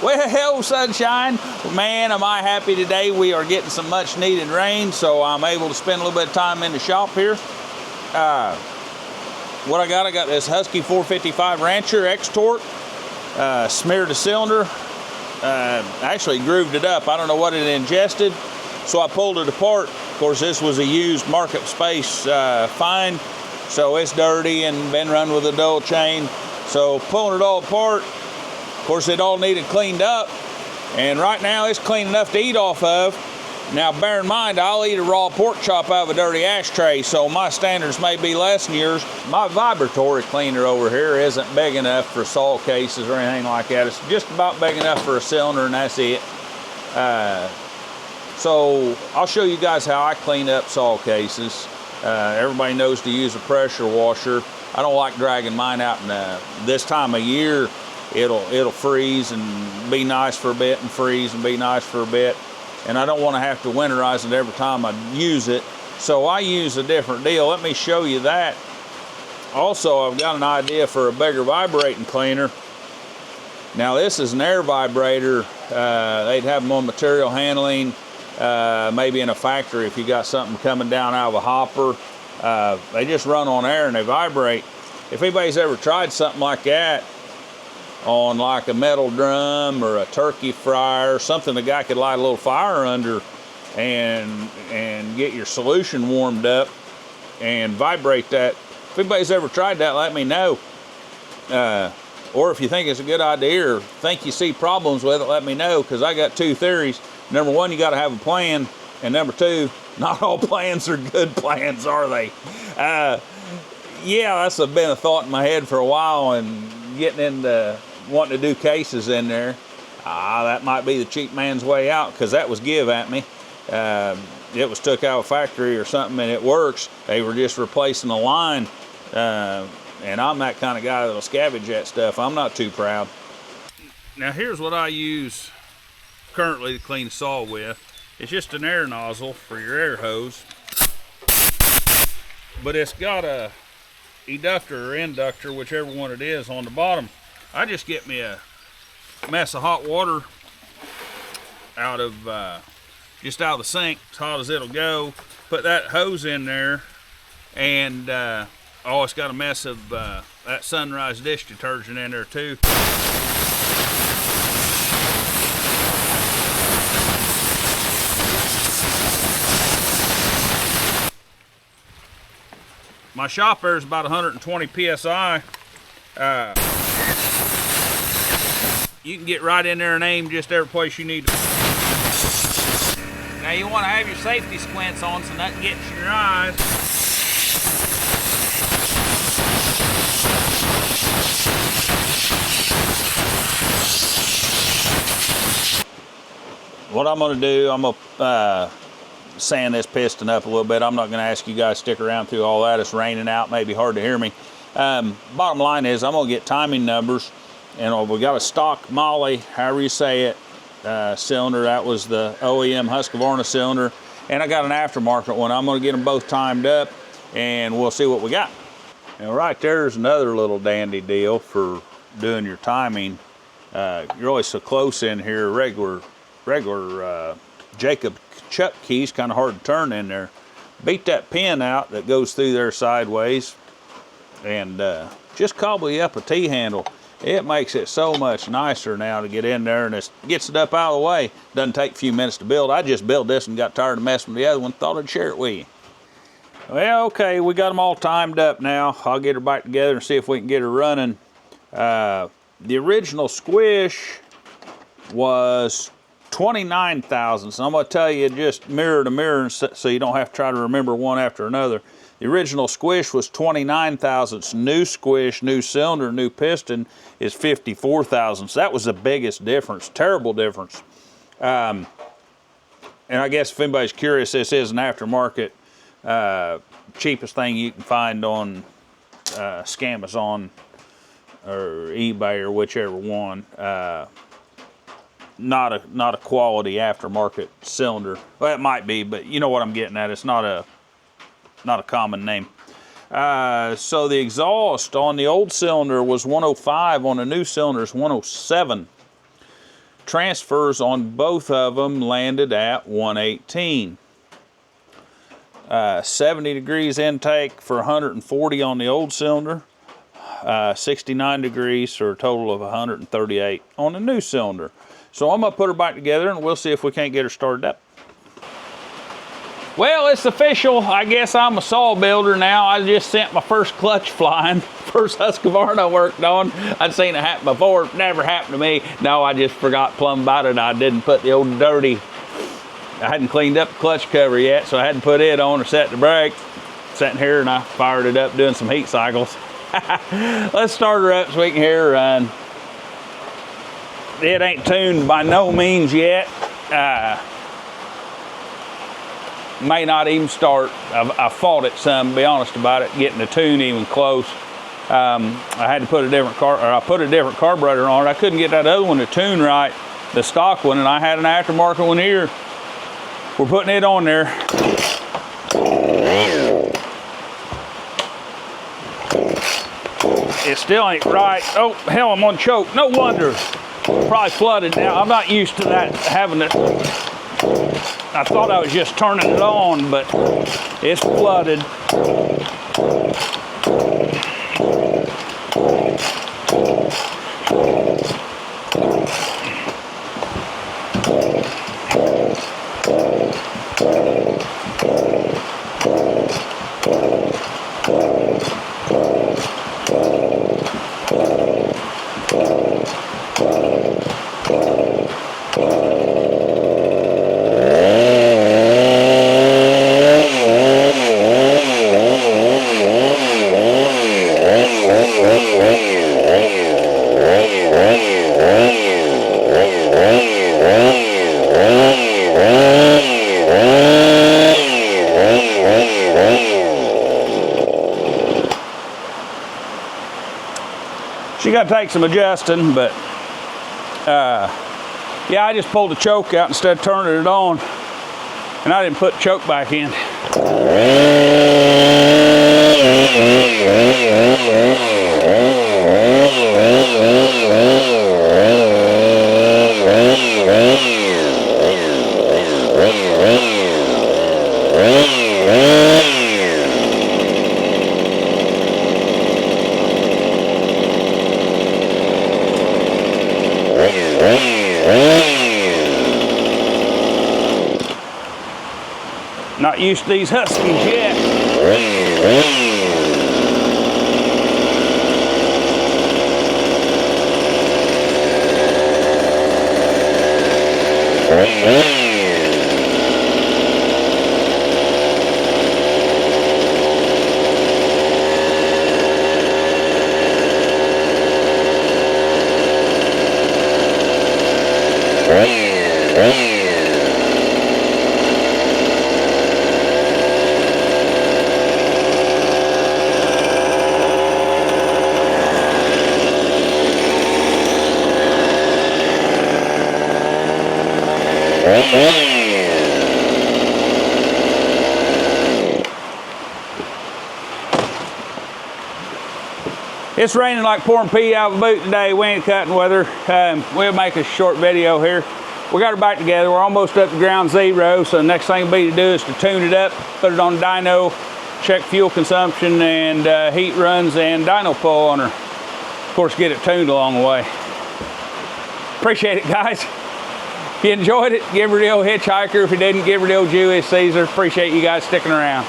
Well, sunshine, man, am I happy today. We are getting some much needed rain, so I'm able to spend a little bit of time in the shop here. What I got this Husky 455 Rancher X-Torque, smeared the cylinder, actually grooved it up. I don't know what it ingested, so I pulled it apart. Of course, this was a used market space find, so it's dirty and been run with a dull chain. So pulling it all apart, of course, it all needed cleaned up, and right now it's clean enough to eat off of. Now, bear in mind, I'll eat a raw pork chop out of a dirty ashtray, so my standards may be less than yours. My vibratory cleaner over here isn't big enough for saw cases or anything like that. It's just about big enough for a cylinder, and that's it. So I'll show you guys how I clean up saw cases. Everybody knows to use a pressure washer. I don't like dragging mine out in this time of year. It'll freeze and be nice for a bit and freeze and be nice for a bit. And I don't want to have to winterize it every time I use it. So I use a different deal. Let me show you that. Also, I've got an idea for a bigger vibrating cleaner. Now this is an air vibrator. They'd have them on material handling, maybe in a factory if you got something coming down out of a hopper. They just run on air and they vibrate. If anybody's ever tried something like that on like a metal drum or a turkey fryer, something the guy could light a little fire under and get your solution warmed up and vibrate that. If anybody's ever tried that, let me know. Or if you think it's a good idea or think you see problems with it, let me know, because I got two theories. Number one, you got to have a plan, and number two, not all plans are good plans, are they? Yeah, that's been a thought in my head for a while, and getting into wanting to do cases in there, that might be the cheap man's way out, because that was give at me. It was took out of a factory or something, and it works. They were just replacing a line, and I'm that kind of guy that'll scavenge that stuff. I'm not too proud. Now here's what I use currently to clean a saw with. It's just an air nozzle for your air hose, but it's got a eductor or inductor, whichever one it is, on the bottom. I just get me a mess of hot water out of just out of the sink, as hot as it'll go. Put that hose in there, and it's got a mess of that Sunrise dish detergent in there too. My shop air is about 120 psi. You can get right in there and aim just every place you need to. Now you want to have your safety squints on so nothing gets in your eyes. What I'm going to do, I'm going to sand this piston up a little bit. I'm not going to ask you guys to stick around through all that. It's raining out, maybe hard to hear me. Bottom line is I'm going to get timing numbers, and we got a stock Molly, however you say it, cylinder. That was the OEM Husqvarna cylinder, and I got an aftermarket one. I'm going to get them both timed up, and we'll see what we got. Now right there's another little dandy deal for doing your timing. You're always so close in here. Regular Jacob chuck keys, kind of hard to turn in there. Beat that pin out that goes through there sideways, and just cobble you up a T-handle. It makes it so much nicer now to get in there, and it gets it up out of the way. Doesn't take a few minutes to build. I just built this and got tired of messing with the other one. Thought I'd share it with you. Well, okay, we got them all timed up now. I'll get her back together and see if we can get her running. The original squish was 29 thousandths. I'm going to tell you just mirror to mirror so you don't have to try to remember one after another. The original squish was 29 thousandths. New squish, new cylinder, new piston is 54 thousandths. That was the biggest difference, terrible difference. And I guess if anybody's curious, this is an aftermarket, cheapest thing you can find on Scamazon or eBay or whichever one. Not a quality aftermarket cylinder. Well, it might be, but you know what I'm getting at. It's not a common name. So the exhaust on the old cylinder was 105. On the new cylinder is 107. transfers on both of them landed at 118. 70 degrees intake for 140 on the old cylinder. 69 degrees for a total of 138 on the new cylinder. So I'm gonna put her back together and we'll see if we can't get her started up. Well, it's official. I guess I'm a saw builder now. I just sent my first clutch flying. First Husqvarna I worked on. I'd seen it happen before. It never happened to me. No, I just forgot plumb about it. I didn't put the old dirty, I hadn't cleaned up the clutch cover yet, so I hadn't put it on or set the brake. Sitting here and I fired it up doing some heat cycles. Let's start her up so we can hear her run. It ain't tuned by no means yet. May not even start. I fought it some, to be honest about it, getting the tune even close. I had to put a different carburetor on it. I couldn't get that other one to tune right, the stock one, and I had an aftermarket one here. We're putting it on there. It still ain't right. Oh, hell, I'm on choke. No wonder. Probably flooded now. I'm not used to that, having it. I thought I was just turning it on, but it's flooded. She got to take some adjusting, but yeah, I just pulled the choke out instead of turning it on, and I didn't put the choke back in. Not used to these Huskies yet. It's raining like pouring pee out of a boot today, wind cutting weather. We'll make a short video here. We got her back together. We're almost up to ground zero, so the next thing will be to do is to tune it up, put it on dyno, check fuel consumption and heat runs and dyno pull on her. Of course, get it tuned along the way. Appreciate it, guys. If you enjoyed it, give her the old hitchhiker. If you didn't, give her the old Julius Caesar. Appreciate you guys sticking around.